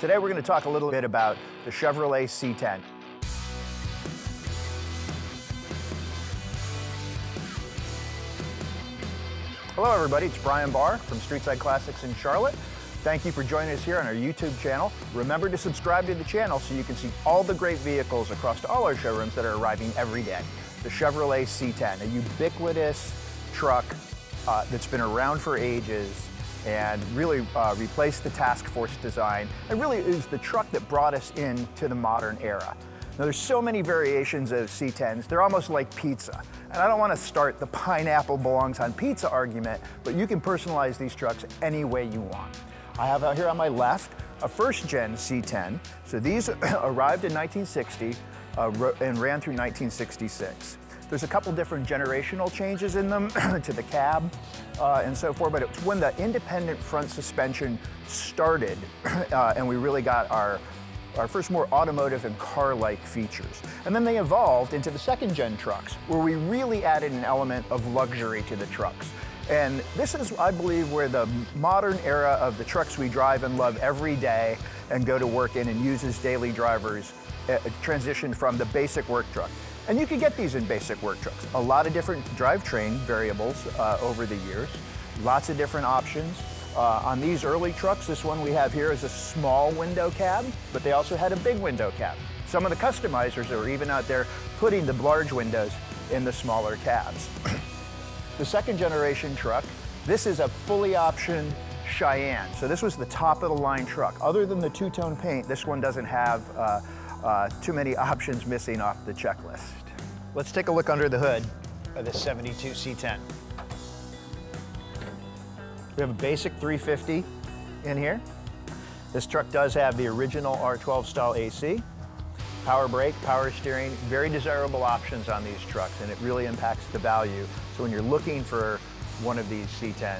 Today we're going to talk a little bit about the Chevrolet C10. Hello everybody, it's Brian Barr from Streetside Classics in Charlotte. Thank you for joining us here on our YouTube channel. Remember to subscribe to the channel so you can see all the great vehicles across all our showrooms that are arriving every day. The Chevrolet C10, a ubiquitous truck that's been around for ages and really replaced the task force design and really is the truck that brought us into the modern era. Now there's so many variations of C10s, they're almost like pizza. And I don't want to start the pineapple belongs on pizza argument, but you can personalize these trucks any way you want. I have out here on my left a first gen C10. So these arrived in 1960 and ran through 1966. There's a couple different generational changes in them to the cab and so forth, but it's when the independent front suspension started and we really got our first more automotive and car-like features. And then they evolved into the second gen trucks, where we really added an element of luxury to the trucks. And this is, I believe, where the modern era of the trucks we drive and love every day and go to work in and use as daily drivers transitioned from the basic work truck. And you can get these in basic work trucks. A lot of different drivetrain variables over the years, lots of different options. On these early trucks, this one we have here is a small window cab, but they also had a big window cab. Some of the customizers are even out there putting the large windows in the smaller cabs. The second generation truck, this is a fully optioned Cheyenne. So this was the top of the line truck. Other than the two-tone paint, this one doesn't have too many options missing off the checklist. Let's take a look under the hood of this 72 C10. We have a basic 350 in here. This truck does have the original R12 style AC, power brake, power steering, very desirable options on these trucks, and it really impacts the value. So when you're looking for one of these C10s,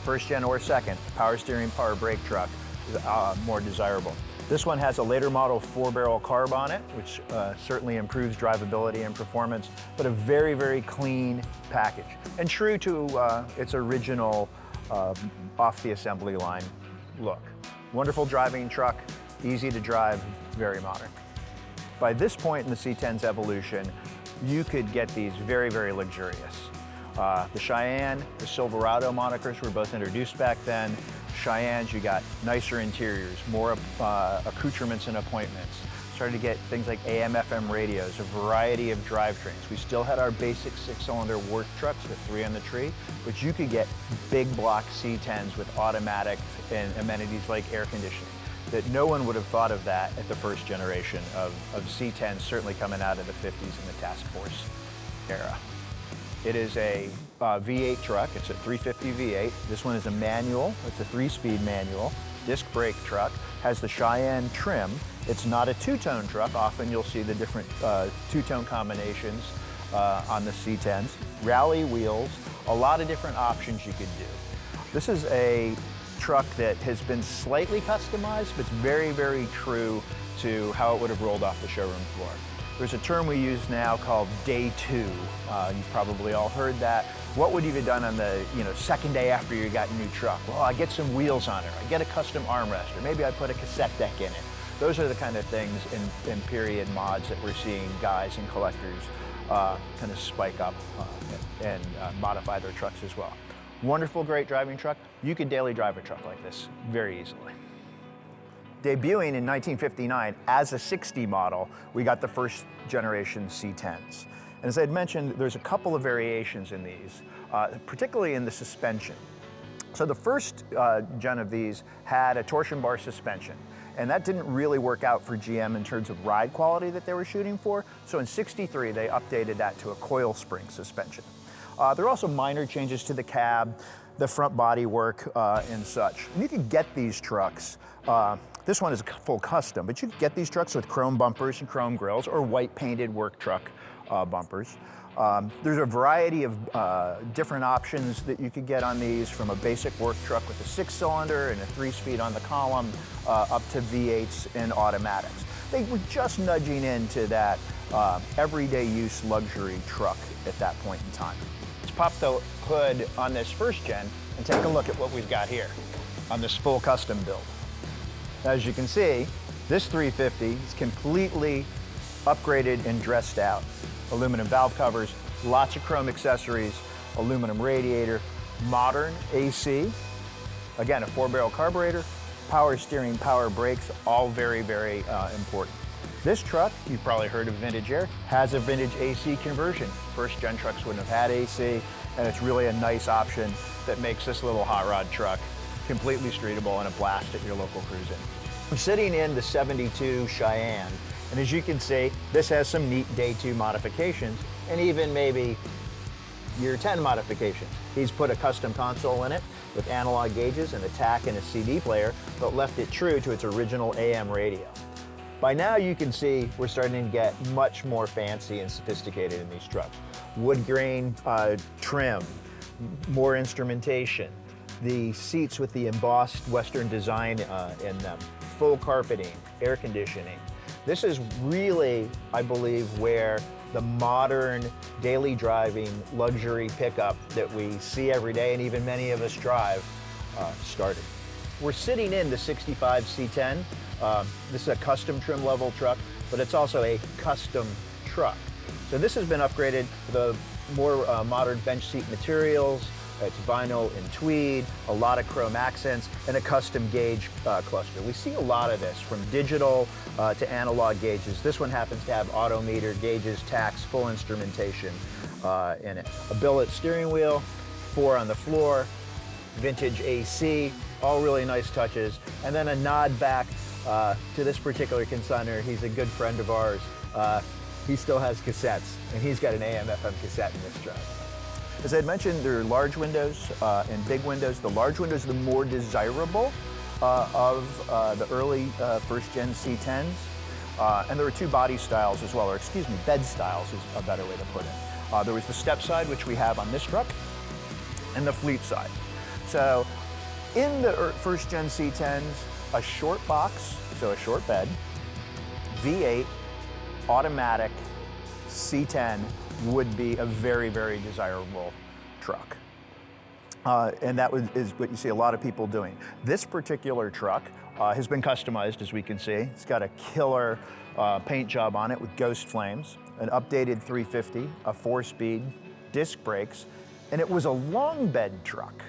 first gen or second, power steering, power brake truck is more desirable. This one has a later model 4-barrel carb on it, which certainly improves drivability and performance, but a very, very clean package. And true to its original off the assembly line look. Wonderful driving truck, easy to drive, very modern. By this point in the C10's evolution, you could get these very, very luxurious. The Cheyenne, the Silverado monikers were both introduced back then. Cheyennes, you got nicer interiors, more accoutrements and appointments. Started to get things like AM, FM radios, a variety of drivetrains. We still had our basic 6-cylinder work trucks with 3 on the tree, but you could get big block C10s with automatic and amenities like air conditioning. That no one would have thought of that at the first generation of C10s, certainly coming out of the 50s in the task force era. It is a V8 truck. It's a 350 V8. This one is a manual. It's a 3-speed manual. Disc brake truck. Has the Cheyenne trim. It's not a two-tone truck. Often you'll see the different two-tone combinations on the C10s. Rally wheels. A lot of different options you could do. This is a truck that has been slightly customized, but it's very, very true to how it would have rolled off the showroom floor. There's a term we use now called day 2. You've probably all heard that. What would you have done on the second day after you got a new truck? Well, I get some wheels on it, I get a custom armrest, or maybe I put a cassette deck in it. Those are the kind of things in period mods that we're seeing guys and collectors kind of spike up and modify their trucks as well. Wonderful, great driving truck. You could daily drive a truck like this very easily. Debuting in 1959 as a 60 model, we got the first generation C10s. And as I had mentioned, there's a couple of variations in these, particularly in the suspension. So the first gen of these had a torsion bar suspension, and that didn't really work out for GM in terms of ride quality that they were shooting for. So in '63, they updated that to a coil spring suspension. There are also minor changes to the cab, the front body work, and such. And you can get these trucks. This one is a full custom, but you can get these trucks with chrome bumpers and chrome grills or white painted work truck bumpers. There's a variety of different options that you could get on these, from a basic work truck with a 6-cylinder and a 3-speed on the column up to V8s and automatics. They were just nudging into that everyday use luxury truck at that point in time. Let's pop the hood on this first gen and take a look at what we've got here on this full custom build. As you can see, this 350 is completely upgraded and dressed out. Aluminum valve covers, lots of chrome accessories, aluminum radiator, modern AC, again, a 4-barrel carburetor, power steering, power brakes, all very, very important. This truck, you've probably heard of vintage air, has a vintage AC conversion. First gen trucks wouldn't have had AC, and it's really a nice option that makes this little hot rod truck completely streetable and a blast at your local cruise-in. I'm sitting in the 72 Cheyenne, and as you can see, this has some neat day 2 modifications, and even maybe year 10 modifications. He's put a custom console in it with analog gauges and a TAC and a CD player, but left it true to its original AM radio. By now you can see we're starting to get much more fancy and sophisticated in these trucks. Wood grain trim, more instrumentation, the seats with the embossed Western design in them, full carpeting, air conditioning. This is really, I believe, where the modern daily driving luxury pickup that we see every day and even many of us drive started. We're sitting in the 65 C10. This is a custom trim level truck, but it's also a custom truck. So this has been upgraded with the more modern bench seat materials. It's vinyl and tweed, a lot of chrome accents, and a custom gauge cluster. We see a lot of this, from digital to analog gauges. This one happens to have odometer, gauges, tacks, full instrumentation in it. A billet steering wheel, 4 on the floor, vintage AC, all really nice touches. And then a nod back to this particular consignor. He's a good friend of ours. He still has cassettes, and he's got an AM/FM cassette in this truck. As I had mentioned, there are large windows and big windows. The large windows are the more desirable of the early first-gen C10s. And there were 2 body styles as well, or excuse me, bed styles is a better way to put it. There was the step side, which we have on this truck, and the fleet side. So in the first-gen C10s, a short box, so a short bed, V8, automatic C10 would be a very, very desirable truck. And that is what you see a lot of people doing. This particular truck has been customized, as we can see. It's got a killer paint job on it with ghost flames, an updated 350, a 4-speed, disc brakes, and it was a long bed truck.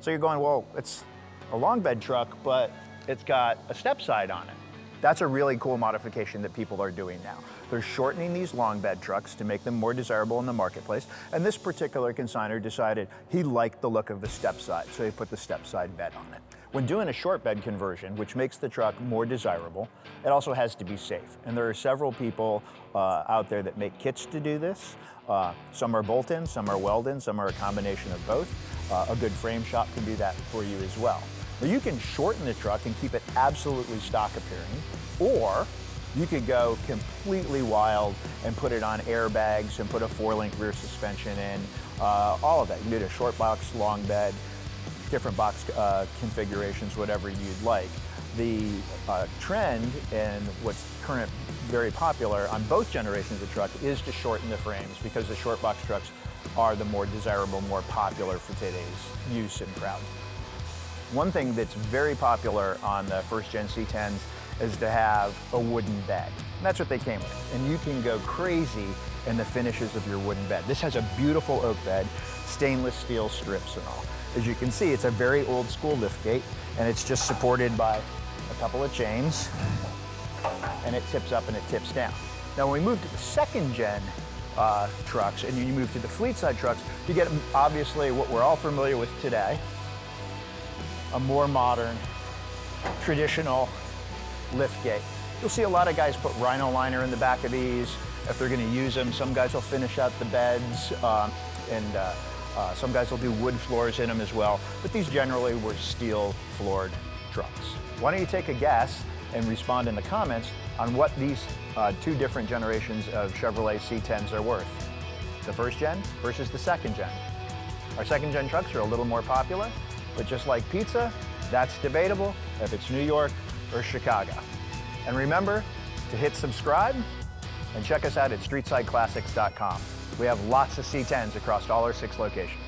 So you're going, well, it's a long bed truck, but it's got a step side on it. That's a really cool modification that people are doing now. They're shortening these long bed trucks to make them more desirable in the marketplace. And this particular consignor decided he liked the look of the step side, so he put the step side bed on it. When doing a short bed conversion, which makes the truck more desirable, it also has to be safe. And there are several people out there that make kits to do this. Some are bolt-in, some are weld-in, some are a combination of both. A good frame shop can do that for you as well. Now you can shorten the truck and keep it absolutely stock appearing, or you could go completely wild and put it on airbags and put a 4-link rear suspension in, all of that. You can do a short box, long bed, different box configurations, whatever you'd like. The trend and what's current very popular on both generations of truck is to shorten the frames, because the short box trucks are the more desirable, more popular for today's use and crowd. One thing that's very popular on the first gen C10s is to have a wooden bed. And that's what they came with. And you can go crazy in the finishes of your wooden bed. This has a beautiful oak bed, stainless steel strips and all. As you can see, it's a very old school liftgate, and it's just supported by a couple of chains, and it tips up and it tips down. Now when we move to the second gen trucks and you move to the fleet side trucks, you get obviously what we're all familiar with today, a more modern, traditional liftgate. You'll see a lot of guys put rhino liner in the back of these if they're going to use them. Some guys will finish out the beds, and some guys will do wood floors in them as well. But these generally were steel floored trucks. Why don't you take a guess and respond in the comments on what these 2 different generations of Chevrolet C10s are worth. The first gen versus the second gen. Our second gen trucks are a little more popular, but just like pizza, that's debatable if it's New York or Chicago. And remember to hit subscribe and check us out at streetsideclassics.com. We have lots of C10s across all our 6 locations.